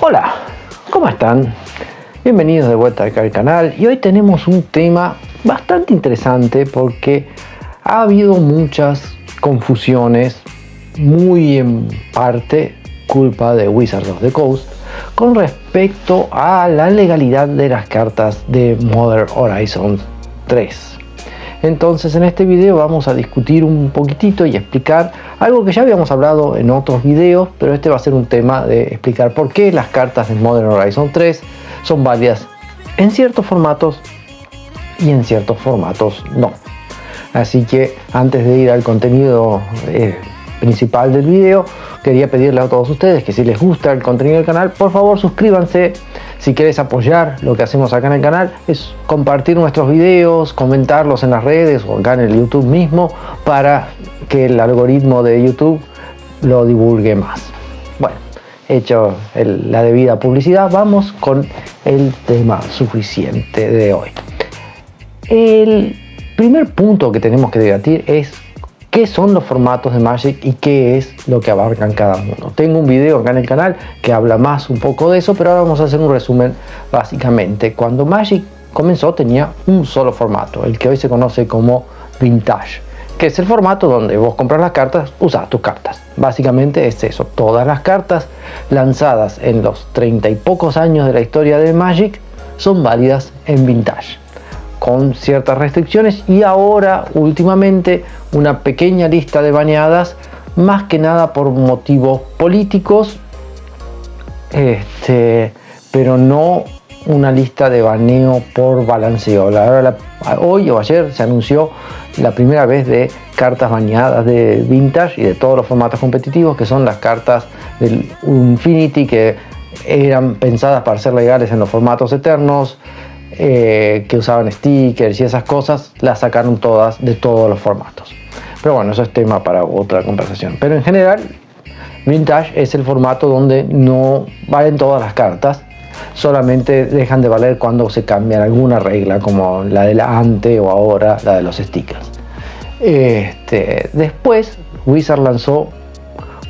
Hola, ¿cómo están? Bienvenidos de vuelta acá al canal y hoy tenemos un tema bastante interesante porque ha habido muchas confusiones, muy en parte culpa de Wizards of the Coast, con respecto a la legalidad de las cartas de Modern Horizons 3. Entonces en este video vamos a discutir un poquitito y explicar algo que ya habíamos hablado en otros videos, pero este va a ser un tema de explicar por qué las cartas de Modern Horizon 3 son válidas en ciertos formatos y en ciertos formatos no. Así que antes de ir al contenido principal del video, quería pedirle a todos ustedes que si les gusta el contenido del canal, por favor suscríbanse. Si quieres apoyar lo que hacemos acá en el canal, es compartir nuestros videos, comentarlos en las redes o acá en el YouTube mismo, para que el algoritmo de YouTube lo divulgue más. Bueno, hecho la debida publicidad, vamos con el tema suficiente de hoy. El primer punto que tenemos que debatir es qué son los formatos de Magic y qué es lo que abarcan cada uno. Tengo un video acá en el canal que habla más un poco de eso, pero ahora vamos a hacer un resumen. Básicamente, cuando Magic comenzó tenía un solo formato, el que hoy se conoce como Vintage, que es el formato donde vos compras las cartas, usás tus cartas. Básicamente es eso, todas las cartas lanzadas en los 30 y pocos años de la historia de Magic son válidas en Vintage, con ciertas restricciones, y ahora últimamente una pequeña lista de baneadas, más que nada por motivos políticos, pero no una lista de baneo por balanceo. Hoy o ayer se anunció la primera vez de cartas baneadas de Vintage y de todos los formatos competitivos, que son las cartas del Infinity, que eran pensadas para ser legales en los formatos eternos, que usaban stickers y esas cosas, las sacaron todas de todos los formatos. Pero bueno, eso es tema para otra conversación. Pero en general, Vintage es el formato donde no valen todas las cartas, solamente dejan de valer cuando se cambian alguna regla, como la de la ante o ahora la de los stickers. Después Wizard lanzó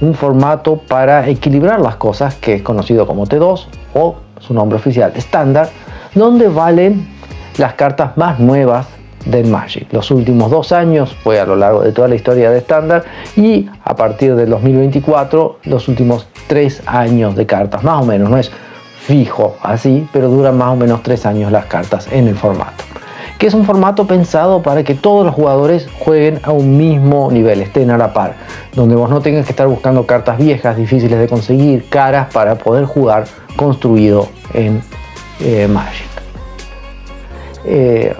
un formato para equilibrar las cosas, que es conocido como T2 o su nombre oficial estándar, donde valen las cartas más nuevas del Magic. Los últimos 2 años fue a lo largo de toda la historia de estándar, y a partir del 2024 los últimos 3 años de cartas, más o menos. No es fijo así, pero duran más o menos 3 años las cartas en el formato, que es un formato pensado para que todos los jugadores jueguen a un mismo nivel, estén a la par, donde vos no tengas que estar buscando cartas viejas, difíciles de conseguir, caras, para poder jugar construido en Magic.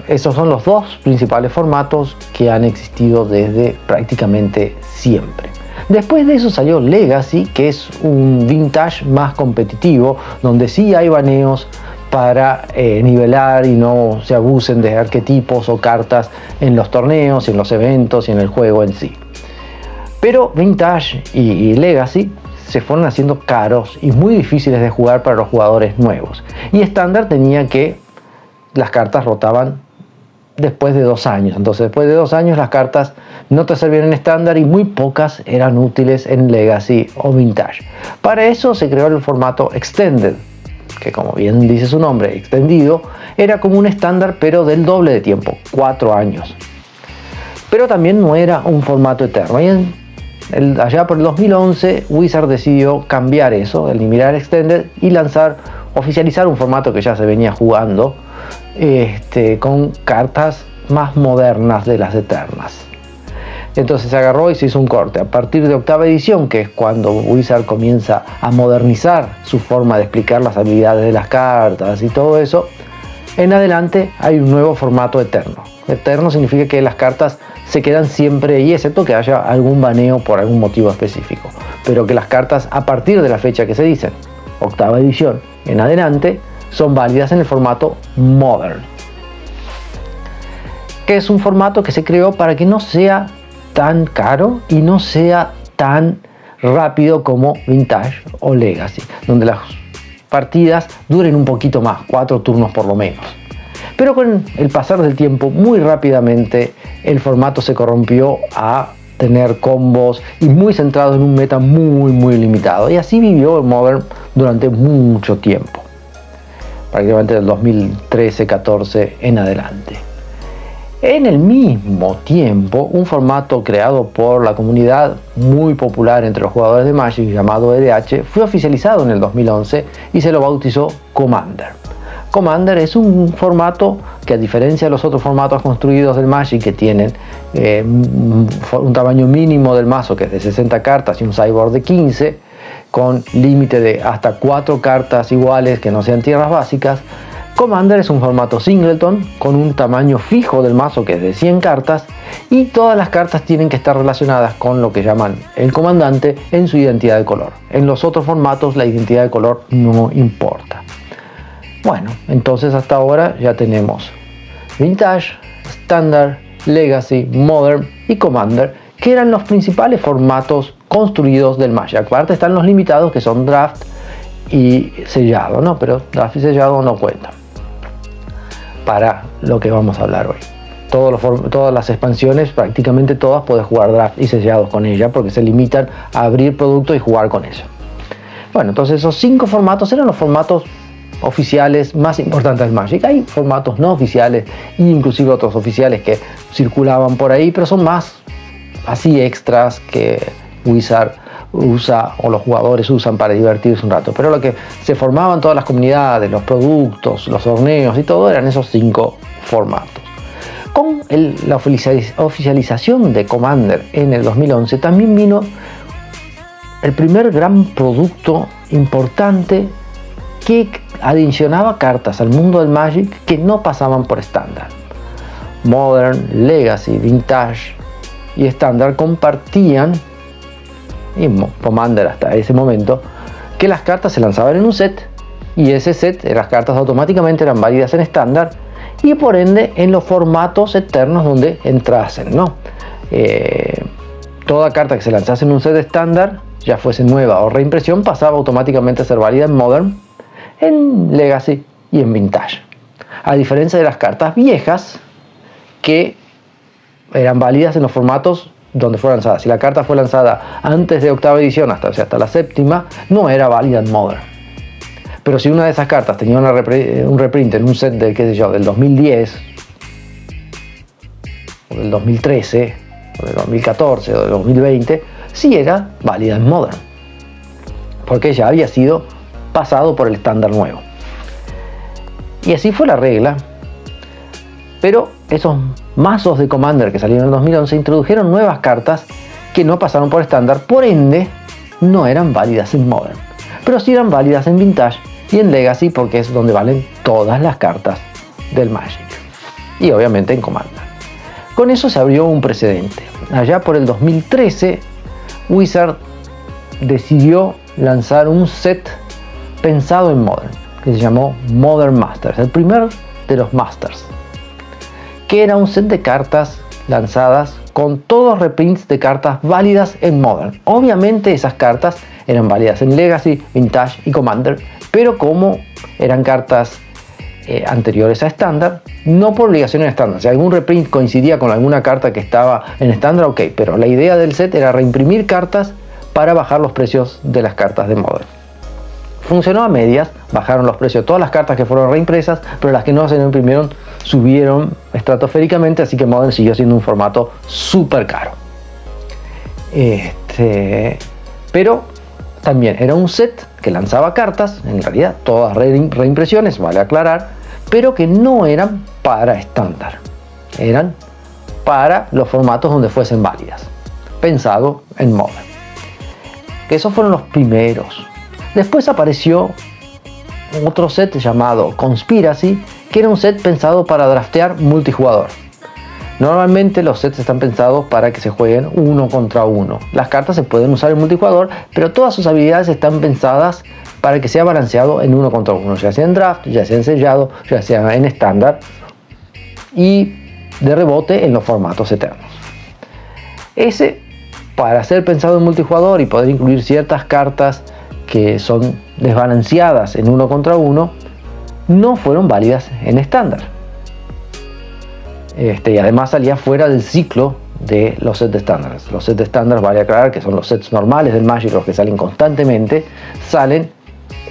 Esos son los dos principales formatos que han existido desde prácticamente siempre. Después de eso salió Legacy, que es un Vintage más competitivo, donde sí hay baneos para nivelar y no se abusen de arquetipos o cartas en los torneos, en los eventos y en el juego en sí. Pero Vintage y Legacy se fueron haciendo caros y muy difíciles de jugar para los jugadores nuevos. Y estándar tenía que las cartas rotaban después de 2 años. Entonces después de 2 años las cartas no te servían en estándar y muy pocas eran útiles en Legacy o Vintage. Para eso se creó el formato Extended, que como bien dice su nombre, extendido, era como un estándar pero del doble de tiempo, 4 años. Pero también no era un formato eterno. Y allá por el 2011 Wizard decidió cambiar eso, eliminar Extended y oficializar un formato que ya se venía jugando, con cartas más modernas de las eternas. Entonces se agarró y se hizo un corte. A partir de 8ª edición, que es cuando Wizard comienza a modernizar su forma de explicar las habilidades de las cartas y todo eso, en adelante hay un nuevo formato eterno. Eterno significa que las cartas se quedan siempre ahí, excepto que haya algún baneo por algún motivo específico, pero que las cartas a partir de la fecha que se dicen, 8ª edición en adelante, son válidas en el formato Modern, que es un formato que se creó para que no sea tan caro y no sea tan rápido como Vintage o Legacy, donde las partidas duren un poquito más, 4 turnos por lo menos. Pero con el pasar del tiempo, muy rápidamente el formato se corrompió a tener combos y muy centrado en un meta muy limitado. Y así vivió el Modern durante mucho tiempo, prácticamente del 2013-14 en adelante. En el mismo tiempo, un formato creado por la comunidad muy popular entre los jugadores de Magic llamado EDH fue oficializado en el 2011 y se lo bautizó Commander. Commander es un formato que, a diferencia de los otros formatos construidos del Magic, que tienen un tamaño mínimo del mazo que es de 60 cartas y un sideboard de 15, con límite de hasta 4 cartas iguales que no sean tierras básicas, Commander es un formato singleton con un tamaño fijo del mazo que es de 100 cartas y todas las cartas tienen que estar relacionadas con lo que llaman el comandante en su identidad de color. En los otros formatos la identidad de color no importa. Bueno, entonces hasta ahora ya tenemos Vintage, Standard, Legacy, Modern y Commander, que eran los principales formatos construidos del Magic. Aparte están los limitados, que son Draft y Sellado, ¿no? Pero Draft y Sellado no cuentan para lo que vamos a hablar hoy. Todas las expansiones, prácticamente todas, puedes jugar Draft y Sellados con ella, porque se limitan a abrir producto y jugar con ella. Bueno, entonces esos 5 formatos eran los formatos oficiales más importantes del Magic. Hay formatos no oficiales e inclusive otros oficiales que circulaban por ahí, pero son más así extras que Wizard usa o los jugadores usan para divertirse un rato. Pero lo que se formaban todas las comunidades, los productos, los torneos y todo, eran esos 5 formatos. Con la oficialización de Commander en el 2011 también vino el primer gran producto importante que adicionaba cartas al mundo del Magic que no pasaban por estándar. Modern, Legacy, Vintage y Standard compartían, y Commander hasta ese momento, que las cartas se lanzaban en un set y ese set, las cartas automáticamente eran válidas en estándar y por ende en los formatos eternos donde entrasen, ¿no? Toda carta que se lanzase en un set estándar, ya fuese nueva o reimpresión, pasaba automáticamente a ser válida en Modern, en Legacy y en Vintage. A diferencia de las cartas viejas que eran válidas en los formatos donde fue lanzada. Si la carta fue lanzada antes de octava edición, hasta la séptima, no era válida en Modern. Pero si una de esas cartas tenía un reprint en un set de, qué sé yo, del 2010, o del 2013, o del 2014, o del 2020, sí era válida en Modern, porque ya había sido pasado por el estándar nuevo. Y así fue la regla. Pero esos mazos de Commander que salieron en el 2011 introdujeron nuevas cartas que no pasaron por estándar, por ende no eran válidas en Modern, pero sí eran válidas en Vintage y en Legacy, porque es donde valen todas las cartas del Magic, y obviamente en Commander. Con eso se abrió un precedente. Allá por el 2013 Wizard decidió lanzar un set pensado en Modern, que se llamó Modern Masters, el primer de los Masters, que era un set de cartas lanzadas con todos reprints de cartas válidas en Modern. Obviamente esas cartas eran válidas en Legacy, Vintage y Commander, pero como eran cartas anteriores a estándar, no por obligación en estándar. Si algún reprint coincidía con alguna carta que estaba en estándar, ok, pero la idea del set era reimprimir cartas para bajar los precios de las cartas de Modern. Funcionó a medias, bajaron los precios de todas las cartas que fueron reimpresas, pero las que no se imprimieron subieron estratosféricamente, así que Modern siguió siendo un formato súper caro. Pero también era un set que lanzaba cartas, en realidad todas reimpresiones, vale aclarar, pero que no eran para estándar, eran para los formatos donde fuesen válidas, pensado en Modern. Que esos fueron los primeros. Después apareció otro set llamado Conspiracy, que era un set pensado para draftear multijugador. Normalmente los sets están pensados para que se jueguen 1 contra 1. Las cartas se pueden usar en multijugador, pero todas sus habilidades están pensadas para que sea balanceado en 1 contra 1, ya sea en draft, ya sea en sellado, ya sea en estándar y de rebote en los formatos eternos. Ese, para ser pensado en multijugador y poder incluir ciertas cartas que son desbalanceadas en 1 contra 1, no fueron válidas en estándar. Y además salía fuera del ciclo de los sets de estándar. Los sets de estándar, vale aclarar que son los sets normales del Magic, los que salen constantemente, salen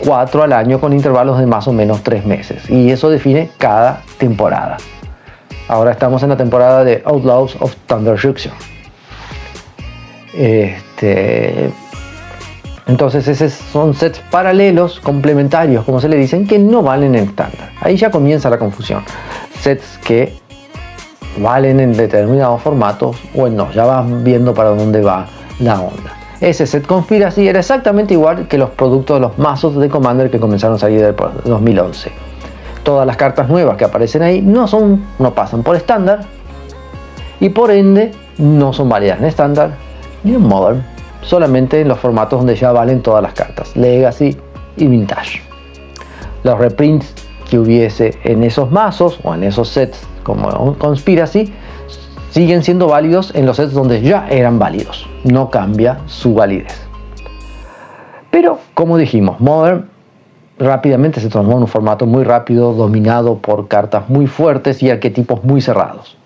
4 al año con intervalos de más o menos 3 meses. Y eso define cada temporada. Ahora estamos en la temporada de Outlaws of Thunder Junction. Entonces esos son sets paralelos, complementarios, como se le dicen, que no valen en estándar. Ahí ya comienza la confusión. Sets que valen en determinados formatos, bueno, ya vas viendo para dónde va la onda. Ese set Conspiracy era exactamente igual que los productos de los mazos de Commander que comenzaron a salir del 2011. Todas las cartas nuevas que aparecen ahí no pasan por estándar y por ende no son válidas en estándar ni en Modern, solamente en los formatos donde ya valen todas las cartas, Legacy y Vintage. Los reprints que hubiese en esos mazos o en esos sets como Conspiracy siguen siendo válidos en los sets donde ya eran válidos, no cambia su validez. Pero como dijimos, Modern rápidamente se transformó en un formato muy rápido, dominado por cartas muy fuertes y arquetipos muy cerrados.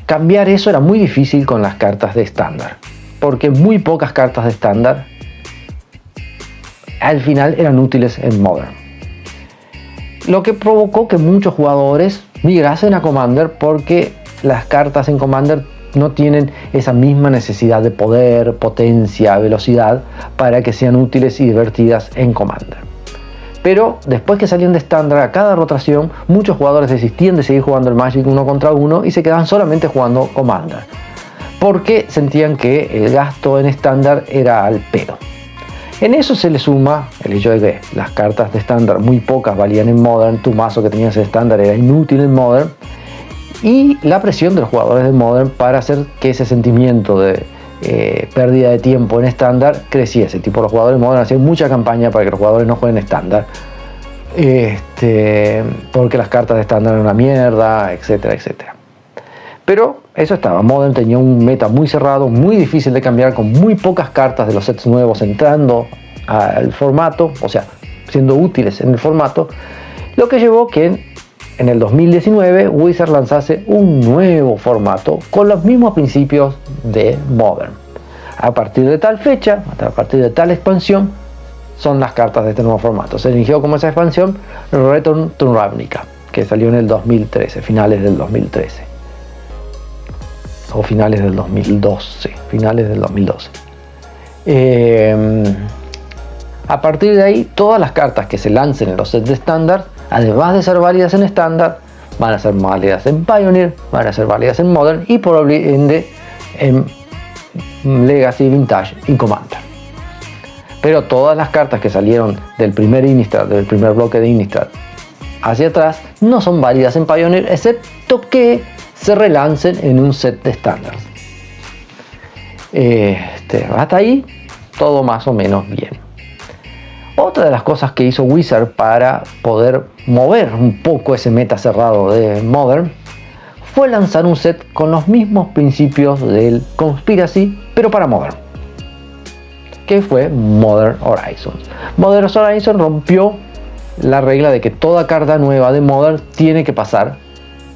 Cambiar eso era muy difícil con las cartas de estándar, porque muy pocas cartas de estándar al final eran útiles en Modern. Lo que provocó que muchos jugadores migrasen a Commander, porque las cartas en Commander no tienen esa misma necesidad de poder, potencia, velocidad para que sean útiles y divertidas en Commander. Pero después que salían de estándar, a cada rotación muchos jugadores desistían de seguir jugando el Magic 1 contra 1 y se quedaban solamente jugando Commander, porque sentían que el gasto en estándar era al pedo. En eso se le suma el hecho de que las cartas de estándar muy pocas valían en Modern, tu mazo que tenías en estándar era inútil en Modern, y la presión de los jugadores de Modern para hacer que ese sentimiento de pérdida de tiempo en estándar creciese. Tipo, los jugadores de Modern hacían mucha campaña para que los jugadores no jueguen estándar, porque las cartas de estándar eran una mierda, etcétera, etcétera. Pero eso estaba. Modern tenía un meta muy cerrado, muy difícil de cambiar, con muy pocas cartas de los sets nuevos entrando al formato, o sea, siendo útiles en el formato, lo que llevó que en el 2019 Wizard lanzase un nuevo formato con los mismos principios de Modern. A partir de tal fecha, a partir de tal expansión, son las cartas de este nuevo formato. Se eligió como esa expansión Return to Ravnica, que salió en el 2013, finales del 2013. O finales del 2012. A partir de ahí, todas las cartas que se lancen en los sets de estándar, además de ser válidas en estándar, van a ser válidas en Pioneer, van a ser válidas en Modern y por ende en Legacy, Vintage y Commander. Pero todas las cartas que salieron del primer bloque de Innistrad hacia atrás no son válidas en Pioneer, excepto que se relancen en un set de estándar. Hasta ahí todo más o menos bien. Otra de las cosas que hizo Wizard para poder mover un poco ese meta cerrado de Modern fue lanzar un set con los mismos principios del Conspiracy, pero para Modern, que fue Modern Horizons. Modern Horizons rompió la regla de que toda carta nueva de Modern tiene que pasar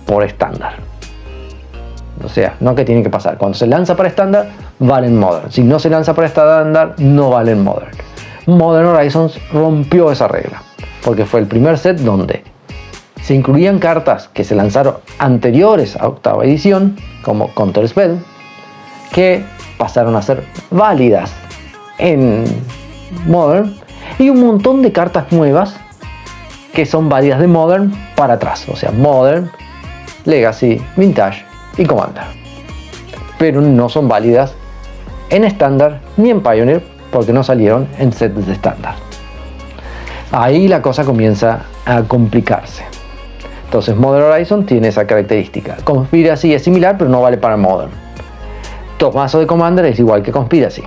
por estándar. O sea, no que tiene que pasar. Cuando se lanza para estándar, vale en Modern. Si no se lanza para estándar, no vale en Modern. Modern Horizons rompió esa regla, porque fue el primer set donde se incluían cartas que se lanzaron anteriores a octava edición, como Counter Spell, que pasaron a ser válidas en Modern, y un montón de cartas nuevas que son válidas de Modern para atrás, o sea, Modern, Legacy, Vintage y Commander, pero no son válidas en estándar ni en Pioneer, porque no salieron en sets de estándar. Ahí la cosa comienza a complicarse. Entonces Modern Horizon tiene esa característica. Conspiracy es similar, pero no vale para Modern. Tomazo de Commander es igual que Conspiracy.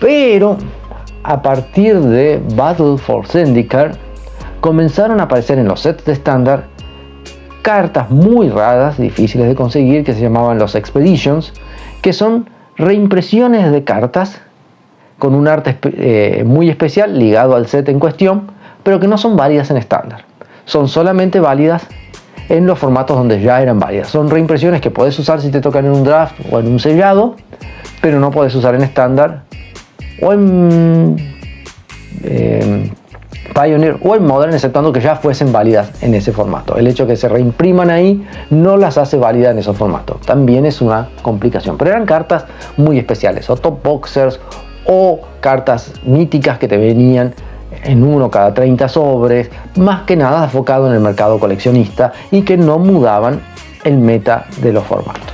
Pero a partir de Battle for Zendikar comenzaron a aparecer en los sets de estándar cartas muy raras, difíciles de conseguir, que se llamaban los Expeditions, que son reimpresiones de cartas con un arte muy especial ligado al set en cuestión, pero que no son válidas en estándar. Son solamente válidas en los formatos donde ya eran válidas. Son reimpresiones que puedes usar si te tocan en un draft o en un sellado, pero no puedes usar en estándar o en Pioneer o en Modern, exceptuando que ya fuesen válidas en ese formato. El hecho de que se reimpriman ahí no las hace válidas en esos formatos. También es una complicación, pero eran cartas muy especiales, o top boxers, o cartas míticas que te venían en uno cada 30 sobres, más que nada enfocado en el mercado coleccionista y que no mudaban el meta de los formatos.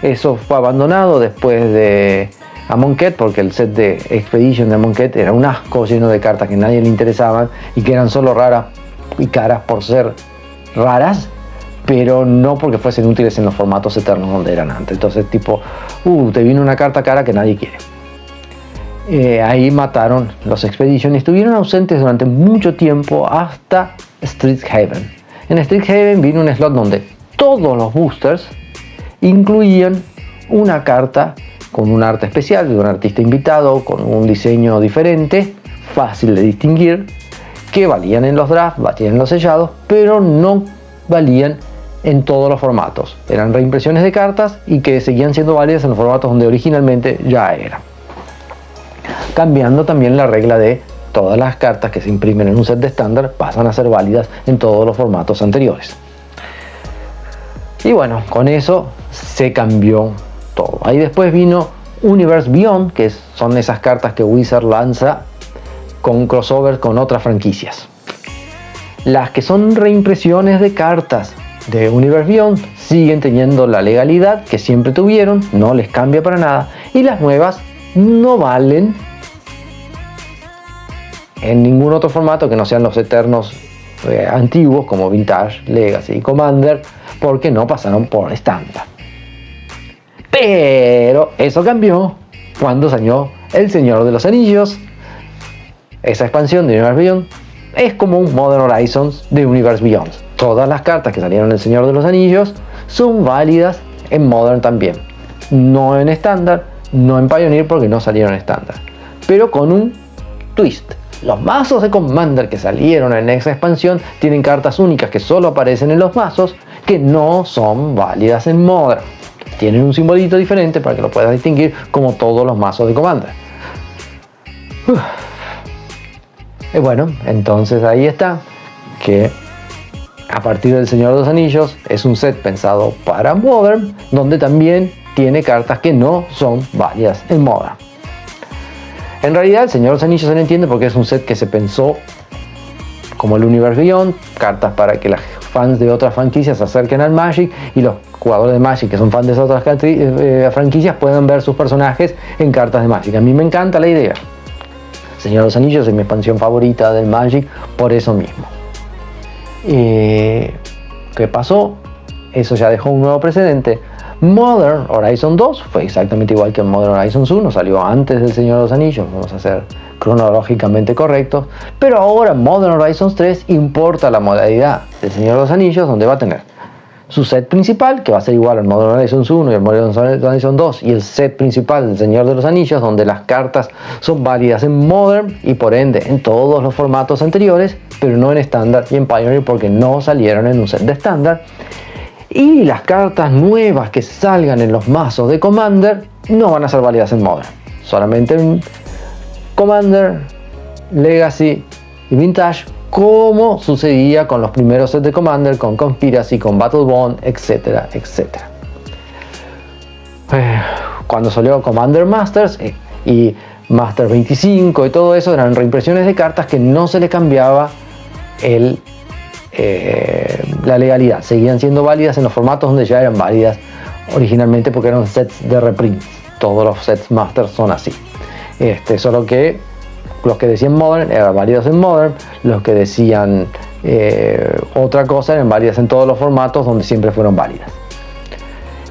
Eso fue abandonado después de Amonkhet, porque el set de Expedition de Amonkhet era un asco lleno de cartas que a nadie le interesaban y que eran solo raras y caras por ser raras, pero no porque fuesen útiles en los formatos eternos donde eran antes. Entonces tipo, te vino una carta cara que nadie quiere. Ahí mataron los Expedition y estuvieron ausentes durante mucho tiempo hasta Strixhaven. En Strixhaven vino un slot donde todos los boosters incluían una carta con un arte especial de un artista invitado, con un diseño diferente, fácil de distinguir, que valían en los drafts, valían en los sellados, pero no valían en todos los formatos. Eran reimpresiones de cartas y que seguían siendo válidas en los formatos donde originalmente ya eran. Cambiando también la regla de todas las cartas que se imprimen en un set de estándar pasan a ser válidas en todos los formatos anteriores. Y bueno, con eso se cambió todo. Ahí después vino Universe Beyond, que son esas cartas que Wizard lanza con crossovers con otras franquicias. Las que son reimpresiones de cartas de Universe Beyond siguen teniendo la legalidad que siempre tuvieron, no les cambia para nada, y las nuevas no valen en ningún otro formato que no sean los eternos antiguos como Vintage, Legacy y Commander, porque no pasaron por estándar. Pero eso cambió cuando salió El Señor de los Anillos. Esa expansión de Universe Beyond es como un Modern Horizons de Universe Beyond. Todas las cartas que salieron en El Señor de los Anillos son válidas en Modern también. No en estándar, no en Pioneer porque no salieron en estándar. Pero con un twist. Los mazos de Commander que salieron en esa expansión tienen cartas únicas que solo aparecen en los mazos, que no son válidas en Modern. Tienen un simbolito diferente para que lo puedas distinguir, como todos los mazos de Commander. Y bueno, entonces ahí está, que a partir del Señor de los Anillos es un set pensado para Modern, donde también tiene cartas que no son válidas en Modern. En realidad el Señor de los Anillos se le entiende porque es un set que se pensó como el Universe Beyond, cartas para que los fans de otras franquicias se acerquen al Magic y los jugadores de Magic que son fans de esas otras franquicias puedan ver sus personajes en cartas de Magic. A mí me encanta la idea. Señor de los Anillos es mi expansión favorita del Magic por eso mismo. ¿Qué pasó? Eso ya dejó un nuevo precedente. Modern Horizon 2 fue exactamente igual que Modern Horizon 1, salió antes del Señor de los Anillos, vamos a ser cronológicamente correctos, pero ahora Modern Horizon 3 importa la modalidad del Señor de los Anillos, donde va a tener su set principal, que va a ser igual al Modern Horizon 1 y al Modern Horizon 2, y el set principal del Señor de los Anillos, donde las cartas son válidas en Modern y por ende en todos los formatos anteriores, pero no en estándar y en Pioneer porque no salieron en un set de estándar. Y las cartas nuevas que salgan en los mazos de Commander no van a ser válidas en Modern, solamente en Commander, Legacy y Vintage, como sucedía con los primeros sets de Commander, con Conspiracy, con Battle Bond, etcétera, etcétera. Cuando salió Commander Masters y Master 25 y todo eso, eran reimpresiones de cartas que no se le cambiaba la legalidad, seguían siendo válidas en los formatos donde ya eran válidas originalmente porque eran sets de reprint. Todos los sets Masters son así. Solo que los que decían Modern eran válidos en Modern, los que decían otra cosa eran válidas en todos los formatos donde siempre fueron válidas.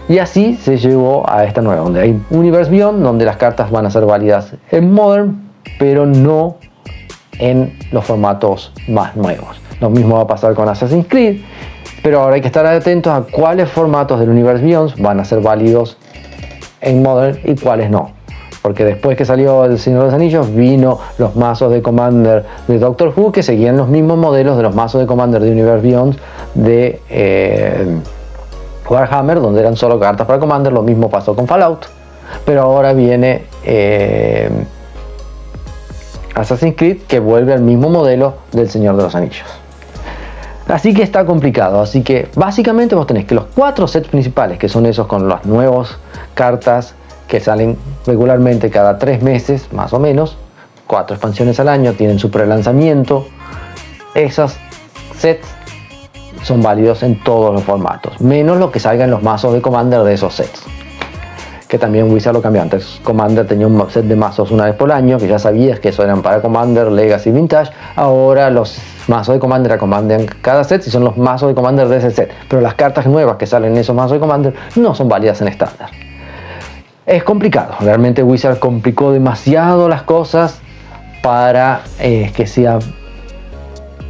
Y así se llegó a esta nueva, donde hay Universe Beyond, donde las cartas van a ser válidas en Modern, pero no en los formatos más nuevos. Lo mismo va a pasar con Assassin's Creed, pero ahora hay que estar atentos a cuáles formatos del Universe Beyond van a ser válidos en Modern y cuáles no. porque después que salió El Señor de los Anillos vino los mazos de Commander de Doctor Who, que seguían los mismos modelos de los mazos de Commander de Universe Beyond de Warhammer, donde eran solo cartas para Commander. Lo mismo pasó con Fallout, pero ahora viene Assassin's Creed, que vuelve al mismo modelo del Señor de los Anillos. Así que está complicado. Así que básicamente vos tenés que los 4 sets principales, que son esos con las nuevas cartas que salen regularmente cada 3 meses más o menos, 4 expansiones al año, tienen su prelanzamiento. Esos sets son válidos en todos los formatos, menos lo que salga en los mazos de Commander de esos sets, que también Wizard lo cambió. Antes Commander tenía un set de mazos una vez por año, que ya sabías que eso eran para Commander, Legacy, Vintage. Ahora los mazos de Commander acompañan cada set y son los mazos de Commander de ese set, pero las cartas nuevas que salen en esos mazos de Commander no son válidas en estándar. Es complicado, realmente Wizard complicó demasiado las cosas para que sea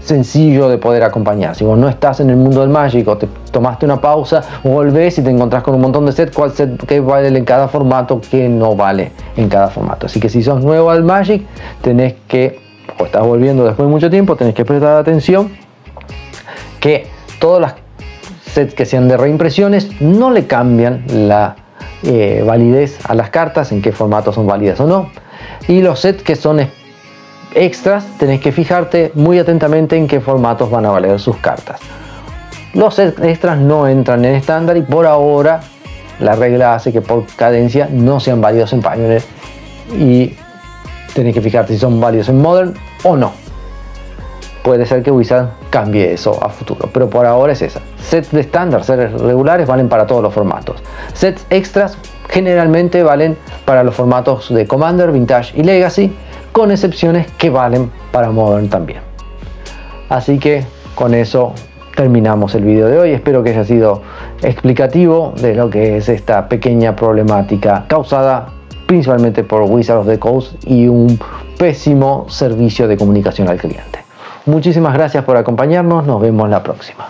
sencillo de poder acompañar. Si vos no estás en el mundo del Magic, o te tomaste una pausa, o volvés y te encontrás con un montón de sets, cuál set que vale en cada formato, que no vale en cada formato. Así que si sos nuevo al Magic, tenés que, o estás volviendo después de mucho tiempo, tenés que prestar atención que todos los sets que sean de reimpresiones no le cambian la validez a las cartas, en qué formato son válidas o no. Y los sets que son extras, tenés que fijarte muy atentamente en qué formatos van a valer sus cartas. Los sets extras no entran en estándar y por ahora la regla hace que por cadencia no sean válidos en Pioneer, y tenés que fijarte si son válidos en Modern o no. Puede ser que Wizard cambie eso a futuro, pero por ahora es esa. Sets de estándar, sets regulares, valen para todos los formatos. Sets extras generalmente valen para los formatos de Commander, Vintage y Legacy, con excepciones que valen para Modern también. Así que con eso terminamos el video de hoy. Espero que haya sido explicativo de lo que es esta pequeña problemática causada principalmente por Wizards of the Coast y un pésimo servicio de comunicación al cliente. Muchísimas gracias por acompañarnos, nos vemos la próxima.